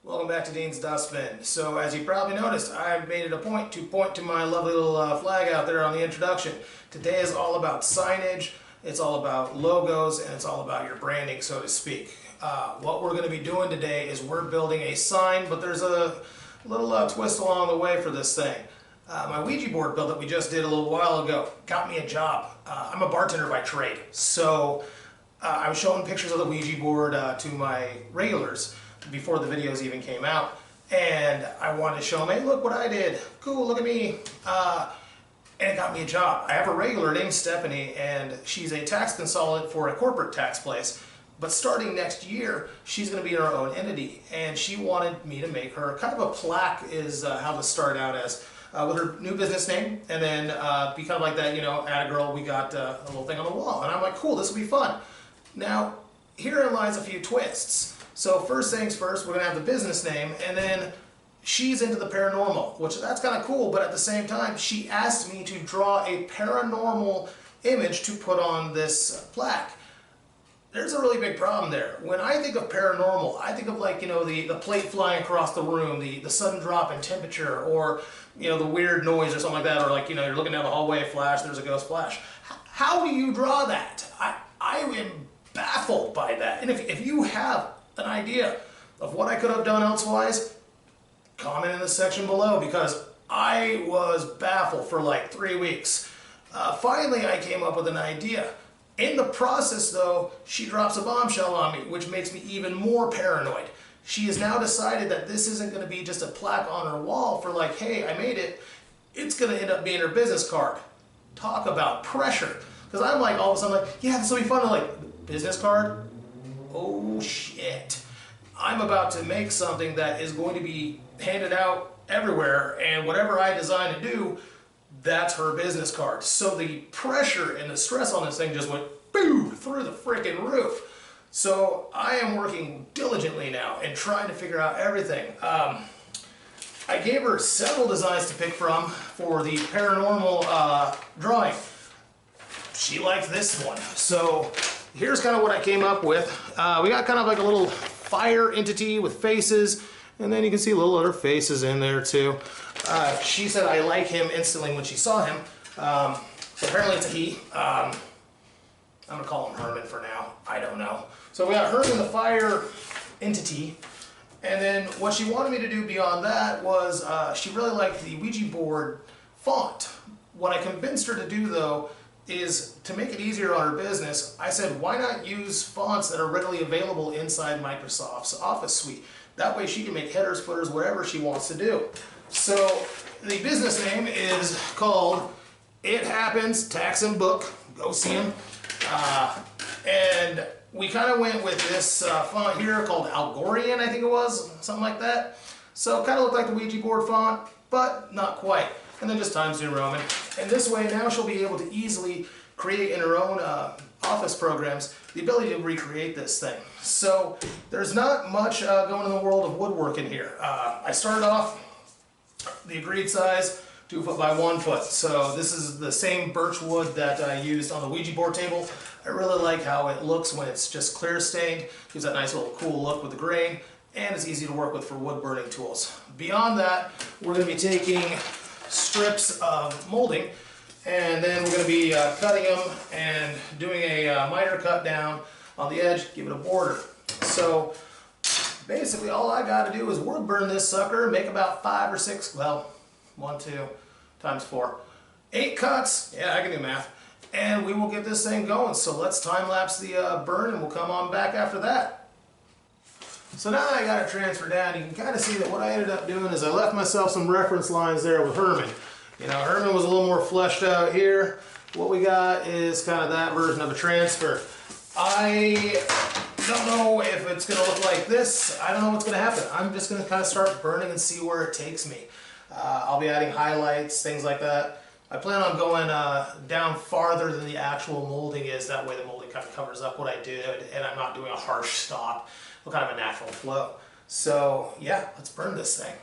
Welcome back to Dean's Dustbin. So as you probably noticed, I've made it a point to my lovely little flag out there on the introduction. Today is all about signage, it's all about logos, and it's all about your branding, so to speak. What we're going to be doing today is we're building a sign, but there's a little twist along the way for this thing. My Ouija board build that we just did a little while ago got me a job. I'm a bartender by trade, so I was showing pictures of the Ouija board to my regulars before the videos even came out, and I wanted to show them, hey, look what I did. Cool, look at me. And it got me a job. I have a regular named Stephanie, and she's a tax consultant for a corporate tax place. But starting next year, she's going to be her own entity, and she wanted me to make her kind of a plaque is how this started out as, with her new business name, and then be kind of like that, you know, atta girl, we got a little thing on the wall. And I'm like, cool, this will be fun. Now, herein lies a few twists. So first things first, we're going to have the business name, and then she's into the paranormal, which that's kind of cool, but at the same time, she asked me to draw a paranormal image to put on this plaque. There's a really big problem there. When I think of paranormal, I think of, like, you know, the plate flying across the room, the sudden drop in temperature, or, you know, the weird noise or something like that, or like, you know, you're looking down the hallway, flash, there's a ghost flash. How do you draw that? I am baffled by that. And if you have an idea of what I could have done elsewise, comment in the section below, because I was baffled for like 3 weeks. Finally, I came up with an idea. In the process, though, she drops a bombshell on me, which makes me even more paranoid. She has now decided that this isn't going to be just a plaque on her wall for like, hey, I made it. It's going to end up being her business card. Talk about pressure. Because I'm like, all of a sudden, like, yeah, this will be fun. I'm like, business card? Oh, shit. I'm about to make something that is going to be handed out everywhere, and whatever I design to do, that's her business card. So the pressure and the stress on this thing just went boom through the freaking roof. So I am working diligently now and trying to figure out everything. I gave her several designs to pick from for the paranormal drawing. She liked this one. So here's kind of what I came up with. We got kind of like a little fire entity with faces, and then you can see little other faces in there too. She said I like him instantly when she saw him. So apparently it's a he. I'm gonna call him Herman for now. I don't know. So we got Herman the fire entity, and then what she wanted me to do beyond that was she really liked the Ouija board font. What I convinced her to do, though, is to make it easier on her business, I said, why not use fonts that are readily available inside Microsoft's Office suite? That way she can make headers, footers, whatever she wants to do. So the business name is called It Happens Tax and Book. Go see him. And we kind of went with this font here called Algorian, I think it was, something like that. So kind of looked like the Ouija board font, but not quite. And then just Times New Roman. And this way now she'll be able to easily create in her own office programs the ability to recreate this thing. So there's not much going in the world of woodworking here. I started off the agreed size, 2 foot by 1 foot. So this is the same birch wood that I used on the Ouija board table. I really like how it looks when it's just clear stained. Gives that nice little cool look with the grain, and it's easy to work with for wood burning tools. Beyond that, we're going to be taking strips of molding, and then we're going to be cutting them and doing a miter cut down on the edge, give it a border. So basically all I got to do is wood burn this sucker, make about 5 or 6, well, 1, 2 times 4, 8 cuts, yeah, I can do math, and we will get this thing going. So let's time lapse the burn, and we'll come on back after that. So now that I got it transferred down, you can kind of see that what I ended up doing is I left myself some reference lines there with Herman. You know, Herman was a little more fleshed out here. What we got is kind of that version of a transfer. I don't know if it's going to look like this. I don't know what's going to happen. I'm just going to kind of start burning and see where it takes me. I'll be adding highlights, things like that. I plan on going down farther than the actual molding is. That way the molding kind of covers up what I did, and I'm not doing a harsh stop. Kind of a natural flow. So yeah, let's burn this thing.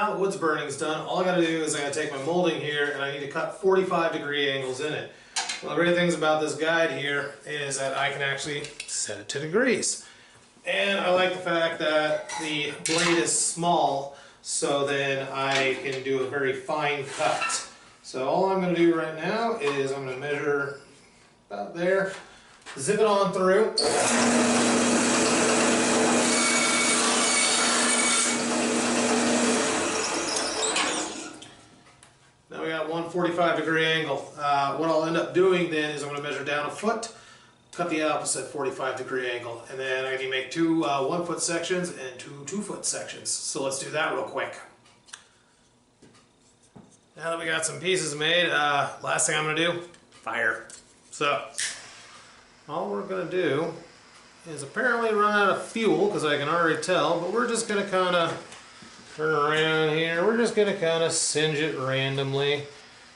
now the wood's burning is done, all I gotta do is I gotta take my molding here and I need to cut 45-degree angles in it. One of the great things about this guide here is that I can actually set it to degrees. And I like the fact that the blade is small, so then I can do a very fine cut. So all I'm gonna do right now is I'm gonna measure about there, zip it on through. Now we got one 45-degree angle. What I'll end up doing then is I'm going to measure down a foot, cut the opposite 45-degree angle, and then I can make two 1-foot sections and two 2-foot sections. So let's do that real quick. Now that we got some pieces made, last thing I'm going to do, fire. So all we're going to do is apparently run out of fuel, because I can already tell, but we're just going to kind of turn around here. We're just gonna kind of singe it randomly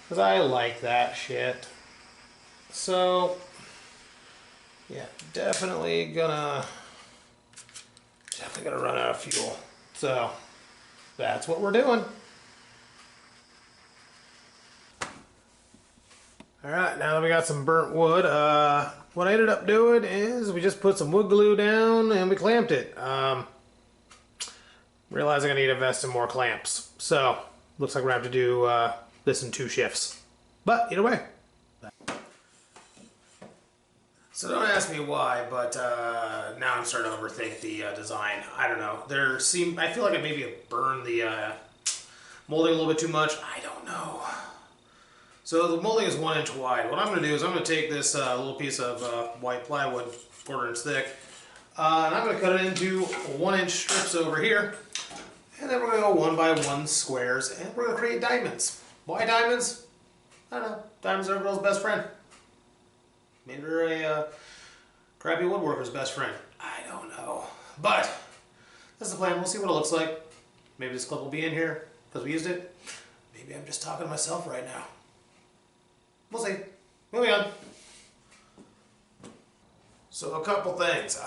because I like that shit. So yeah, definitely gonna run out of fuel. So that's what we're doing. All right, now that we got some burnt wood, what I ended up doing is we just put some wood glue down and we clamped it. Realizing I need to invest in more clamps. So, looks like we're going to have to do this in 2 shifts. But, either way. So don't ask me why, but now I'm starting to overthink the design. I don't know. I feel like I maybe burned the molding a little bit too much. I don't know. So the molding is 1 inch wide. What I'm going to do is I'm going to take this little piece of white plywood, 1/4 inch thick, and I'm going to cut it into 1 inch strips over here. And then we're going to go 1 by 1 squares, and we're going to create diamonds. Why diamonds? I don't know. Diamonds are a girl's best friend. Maybe they're a crappy woodworker's best friend. I don't know. But that's the plan. We'll see what it looks like. Maybe this clip will be in here because we used it. Maybe I'm just talking to myself right now. We'll see. Moving on. So a couple things.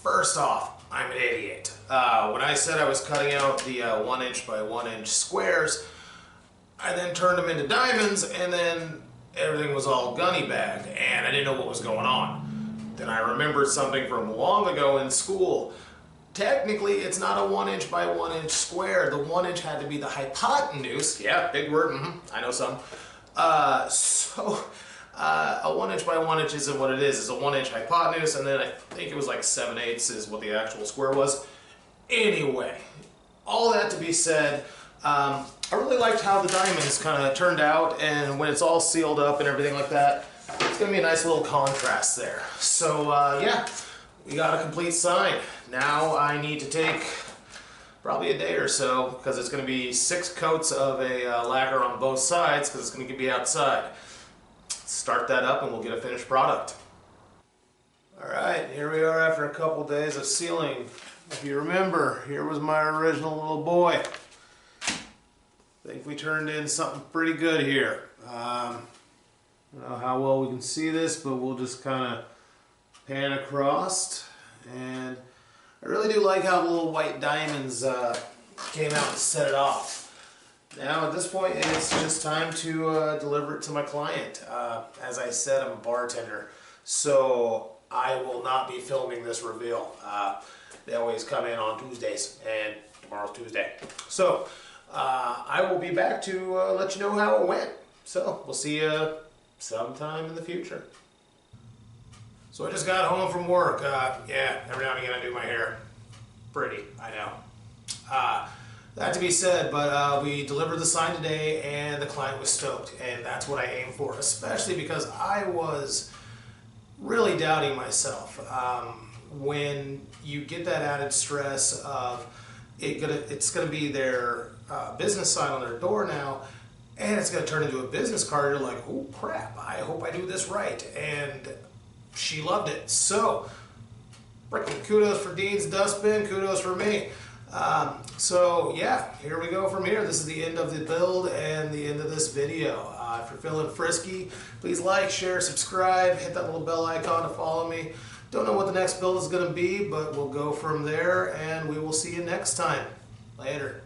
First off, I'm an idiot. When I said I was cutting out the 1 inch by 1 inch squares, I then turned them into diamonds, and then everything was all gunny bag, and I didn't know what was going on. Then I remembered something from long ago in school. Technically, it's not a 1 inch by 1 inch square. The 1 inch had to be the hypotenuse. Yeah, big word. I know some. A 1 inch by 1 inch isn't what it is. It's a 1 inch hypotenuse, and then I think it was like 7/8 is what the actual square was. Anyway, all that to be said, I really liked how the diamonds kind of turned out, and when it's all sealed up and everything like that, it's going to be a nice little contrast there. So yeah, we got a complete sign. Now I need to take probably a day or so, because it's going to be 6 coats of a lacquer on both sides, because it's going to be outside. Start that up and we'll get a finished product. Alright, here we are after a couple days of sealing. If you remember, here was my original little boy. I think we turned in something pretty good here. I don't know how well we can see this, but we'll just kind of pan across. And I really do like how the little white diamonds came out and set it off. Now at this point it's just time to deliver it to my client. As I said, I'm a bartender, so I will not be filming this reveal. They always come in on Tuesdays, and tomorrow's Tuesday. So I will be back to let you know how it went. So we'll see you sometime in the future. So I just got home from work. Yeah, every now and again I do my hair. Pretty, I know. That to be said, but we delivered the sign today and the client was stoked, and that's what I aim for, especially because I was really doubting myself. When you get that added stress of it's gonna be their business sign on their door now, and it's gonna turn into a business card, you're like, oh crap, I hope I do this right. And she loved it. So freaking kudos for Dean's Dustbin, kudos for me. So yeah, here we go from here. This is the end of the build and the end of this video. If you're feeling frisky, please like, share, subscribe, hit that little bell icon to follow me. Don't know what the next build is going to be, but we'll go from there, and we will see you next time. Later.